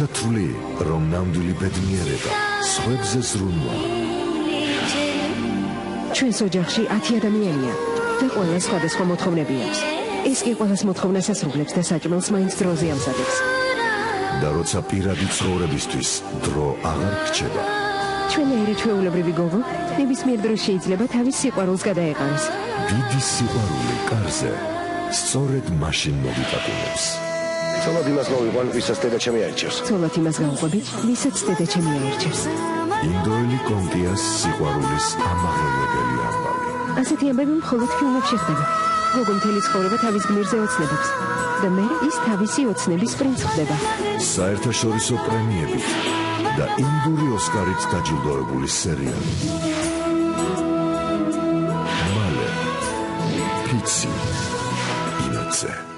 როცა თვლი, რომ ნამდვილი ბედნიერება სხვებზე ზრუნვა. ჩვენს ოჯახში 10 ადამიანია და ყველა სხვადასხვა მოთხოვნები აქვს. ეს კი ყველას მოთხოვნას ასრულებს და საჭმელს მაინც დროზე ამზადებს. და როცა პირადი ცხოვრებისთვის დრო აღარ რჩება. ჩვენაირი ჩვეულებრივი გოგო ნებისმიერ დროს შეიძლება თავის სიყვარულს გადაეყაროს. დიდი სიყვარული კარზე სწორედ მაშინ მოგიტაკუნებს. ცოლად იმას მოვიყვან, ვისაც დედა ჩემი აირჩევს. ცოლად იმას გავყვები, ვისაც დედა ჩემი აირჩევს. ინდოელი კონტიას სიყვარულის ამაღლებელი ამბავი. ასეთი ამბები მხოლოდ ფილმებში ხდება. გოგო მთელი ცხოვრება თავის გმირზე ოცნებობს და მე ის თავისი ოცნების პრინც ხდება. საერთაშორისო პრემიებით და ინდური ოსკარით დაჯილდოებული სერიალი. მალე ფიცი ინაце